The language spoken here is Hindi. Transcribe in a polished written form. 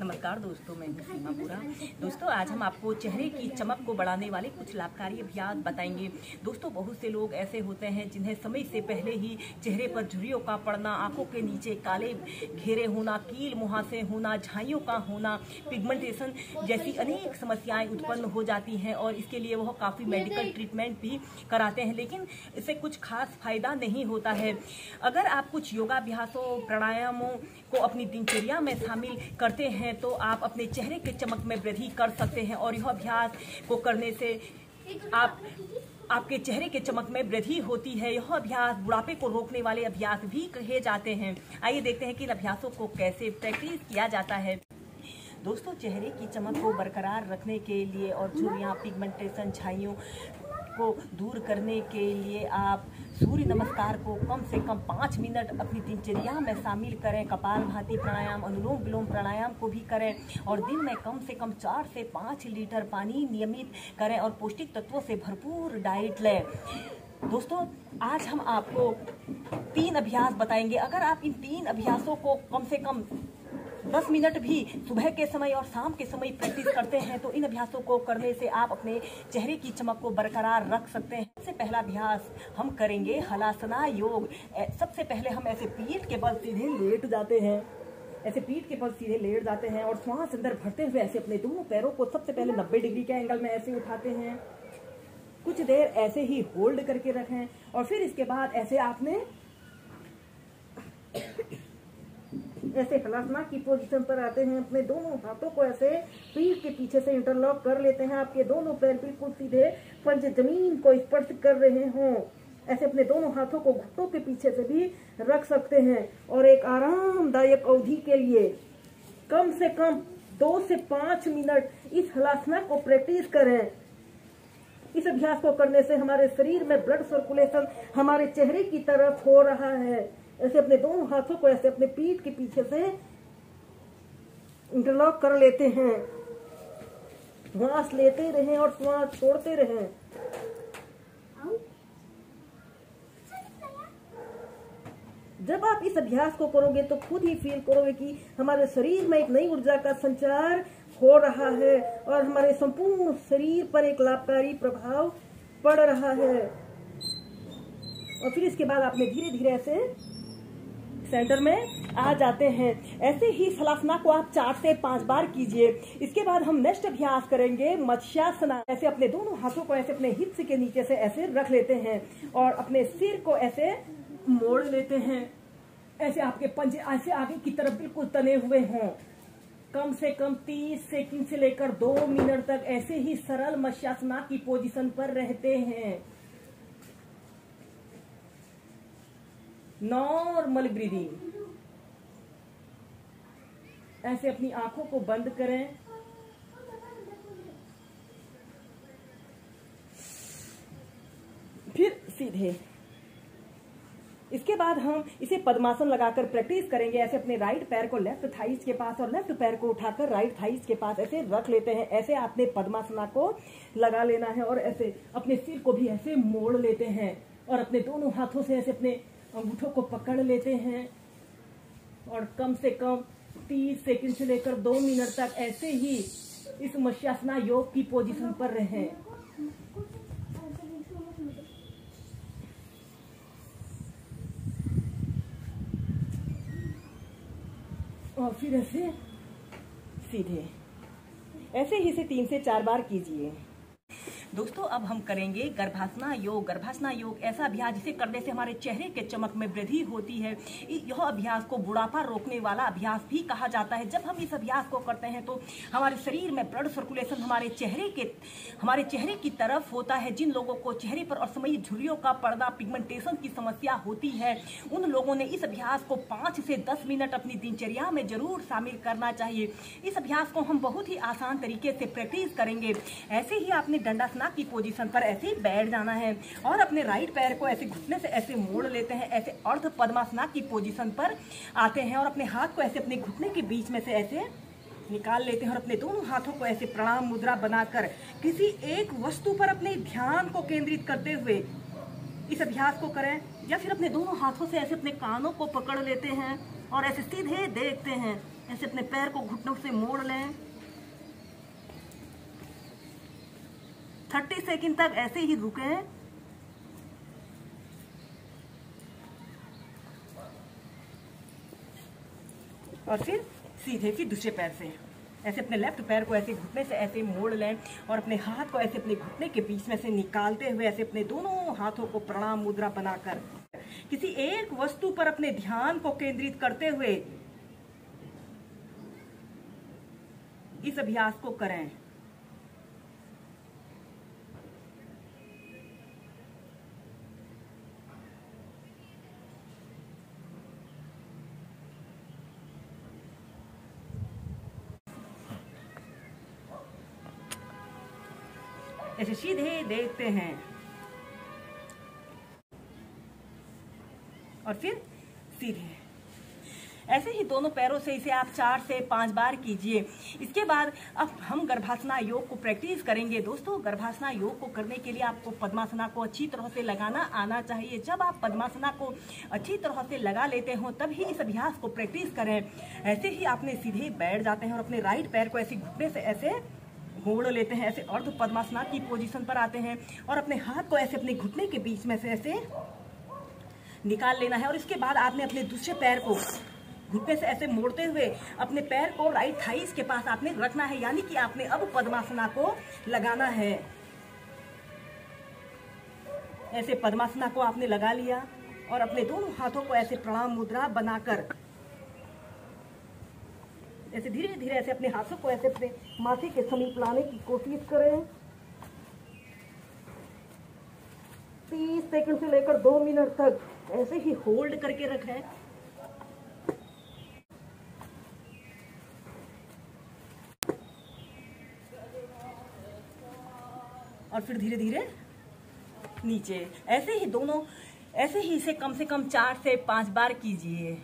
नमस्कार दोस्तों, मैं हूं सीमा बुरा। दोस्तों, आज हम आपको चेहरे की चमक को बढ़ाने वाले कुछ लाभकारी अभ्यास बताएंगे। दोस्तों, बहुत से लोग ऐसे होते हैं जिन्हें समय से पहले ही चेहरे पर झुर्रियों का पड़ना, आंखों के नीचे काले घेरे होना, कील मुहासे होना, झाइयों का होना, पिगमेंटेशन जैसी अनेक समस्याएं उत्पन्न हो जाती हैं और इसके लिए वह काफ़ी मेडिकल ट्रीटमेंट भी कराते हैं, लेकिन इससे कुछ खास फायदा नहीं होता है। अगर आप कुछ योगाभ्यासों, प्राणायामों को अपनी दिनचर्या में शामिल करते हैं तो आप अपने चेहरे के चमक में वृद्धि कर सकते हैं और यह अभ्यास को करने से आपके चेहरे के चमक में वृद्धि होती है। यह अभ्यास बुढ़ापे को रोकने वाले अभ्यास भी कहे जाते हैं। आइए देखते हैं कि इन अभ्यासों को कैसे प्रैक्टिस किया जाता है। दोस्तों, चेहरे की चमक को बरकरार रखने के लिए और झुर्रियां, पिगमेंटेशन, छाइयों को दूर करने के लिए आप सूर्य नमस्कार को कम से कम 5 मिनट अपनी दिनचर्या में शामिल करें। कपालभाति प्राणायाम, अनुलोम विलोम प्राणायाम को भी करें और दिन में कम से कम 4 से 5 लीटर पानी नियमित करें और पौष्टिक तत्वों से भरपूर डाइट लें। दोस्तों, आज हम आपको 3 अभ्यास बताएंगे। अगर आप इन 3 अभ्यासों को कम से कम 10 मिनट भी सुबह के समय और शाम के समय प्रैक्टिस करते हैं तो इन अभ्यासों को करने से आप अपने चेहरे की चमक को बरकरार रख सकते हैं। सबसे पहला अभ्यास हम करेंगे हलासना योग। सबसे पहले हम ऐसे पीठ के बल सीधे लेट जाते हैं, ऐसे पीठ के बल सीधे लेट जाते हैं और श्वास अंदर भरते हुए ऐसे अपने दोनों पैरों को सबसे पहले 90 डिग्री के एंगल में ऐसे उठाते हैं। कुछ देर ऐसे ही होल्ड करके रखें और फिर इसके बाद ऐसे आपने ऐसे हलासना की पोजीशन पर आते हैं। अपने दोनों हाथों को ऐसे पीठ के पीछे से इंटरलॉक कर लेते हैं। आपके दोनों पैर बिल्कुल सीधे पंजे जमीन को स्पर्श कर रहे हों। ऐसे अपने दोनों हाथों को घुटनों के पीछे से भी रख सकते हैं और एक आरामदायक अवधि के लिए कम से कम 2 से 5 मिनट इस हलासना को प्रैक्टिस करें। इस अभ्यास को करने से हमारे शरीर में ब्लड सर्कुलेशन हमारे चेहरे की तरफ हो रहा है। ऐसे अपने दोनों हाथों को ऐसे अपने पीठ के पीछे से इंटरलॉक कर लेते हैं। श्वास लेते रहें और श्वास छोड़ते रहें। जब आप इस अभ्यास को करोगे तो खुद ही फील करोगे कि हमारे शरीर में एक नई ऊर्जा का संचार हो रहा है और हमारे संपूर्ण शरीर पर एक लाभकारी प्रभाव पड़ रहा है। और फिर इसके बाद आपने धीरे धीरे ऐसे सेंटर में आ जाते हैं। ऐसे ही हलासना को आप 4 से 5 बार कीजिए। इसके बाद हम नेक्स्ट अभ्यास करेंगे मत्स्यासना। ऐसे अपने दोनों हाथों को ऐसे अपने हिप्स के नीचे से ऐसे रख लेते हैं और अपने सिर को ऐसे मोड़ लेते हैं। ऐसे आपके पंजे ऐसे आगे की तरफ बिल्कुल तने हुए हों। कम से कम 30 सेकंड से लेकर 2 मिनट तक ऐसे ही सरल मत्स्यासना की पोजीशन पर रहते हैं। Normal breathing. ऐसे अपनी आंखों को बंद करें, फिर सीधे। इसके बाद हम इसे पद्मासन लगाकर प्रैक्टिस करेंगे। ऐसे अपने राइट पैर को लेफ्ट थाइस के पास और लेफ्ट पैर को उठाकर राइट थाइस के पास ऐसे रख लेते हैं। ऐसे आपने पद्मासना को लगा लेना है और ऐसे अपने सिर को भी ऐसे मोड़ लेते हैं और अपने दोनों हाथों से ऐसे अपने अंगूठों को पकड़ लेते हैं और कम से कम 30 सेकंड से लेकर 2 मिनट तक ऐसे ही इस मत्स्यासना योग की पोजीशन पर रहें। और फिर ऐसे सीधे। ऐसे ही इसे 3 से 4 बार कीजिए। दोस्तों, अब हम करेंगे गर्भासना योग। गर्भासना योग ऐसा अभ्यास जिसे करने से हमारे चेहरे के चमक में वृद्धि होती है। यह अभ्यास को बुढ़ापा रोकने वाला अभ्यास भी कहा जाता है। जब हम इस अभ्यास को करते हैं तो हमारे शरीर में ब्लड सर्कुलेशन हमारे चेहरे की तरफ होता है। जिन लोगों को चेहरे पर असमयी झुर्रियों का पड़ना, पिगमेंटेशन की समस्या होती है, उन लोगों ने इस अभ्यास को 5 से 10 मिनट अपनी दिनचर्या में जरूर शामिल करना चाहिए। इस अभ्यास को हम बहुत ही आसान तरीके से प्रैक्टिस करेंगे। ऐसे ही आपने दंडासन की पोजीशन पर ऐसे ही बैठ जाना है और अपने राइट पैर को ऐसे घुटने से ऐसे मोड़ लेते हैं। ऐसे अर्ध पद्मासना की पोजीशन पर आते हैं और अपने हाथ को ऐसे अपने घुटने के बीच में से ऐसे निकाल लेते हैं और अपने दोनों हाथों को ऐसे प्रणाम मुद्रा बनाकर किसी एक वस्तु पर अपने ध्यान को केंद्रित करते हुए इस अभ्यास को करें। या फिर अपने दोनों हाथों से ऐसे अपने कानों को पकड़ लेते हैं और ऐसे सीधे देखते हैं। ऐसे अपने पैर को घुटनों से मोड़ लें। 30 सेकंड तक ऐसे ही रुकें। और फिर सीधे फिर दूसरे पैर से ऐसे अपने लेफ्ट पैर को ऐसे घुटने से ऐसे मोड़ लें और अपने हाथ को ऐसे अपने घुटने के बीच में से निकालते हुए ऐसे अपने दोनों हाथों को प्रणाम मुद्रा बनाकर किसी एक वस्तु पर अपने ध्यान को केंद्रित करते हुए इस अभ्यास को करें। ऐसे सीधे देखते हैं और फिर सीधे। ऐसे ही दोनों पैरों से इसे आप 4 से 5 बार कीजिए। इसके बाद अब हम गर्भासना योग को प्रैक्टिस करेंगे। दोस्तों, गर्भासना योग को करने के लिए आपको पद्मासना को अच्छी तरह से लगाना आना चाहिए। जब आप पद्मासना को अच्छी तरह से लगा लेते हो तभी इस अभ्यास को प्रैक्टिस करें। ऐसे ही आपने सीधे बैठ जाते हैं और अपने राइट पैर को ऐसे घुटने से ऐसे मोड़ लेते हैं। ऐसे अर्ध पद्मासना की पोजीशन पर आते हैं और अपने हाथ को ऐसे अपने घुटने के बीच में से ऐसे निकाल लेना है। और इसके बाद आपने अपने दूसरे पैर को घुटने से ऐसे मोड़ते हुए अपने पैर को राइट थाइस के पास आपने रखना है, यानी कि आपने अब पद्मासना को लगाना है। ऐसे पद्मासना को आपने लगा लिया और अपने दोनों हाथों को ऐसे प्रणाम मुद्रा बनाकर ऐसे धीरे धीरे ऐसे अपने हाथों को ऐसे अपने माथे के समीप लाने की कोशिश करें। 30 सेकंड से लेकर 2 मिनट तक ऐसे ही होल्ड करके रखें। और फिर धीरे धीरे नीचे। ऐसे ही इसे कम से कम 4 से 5 बार कीजिए।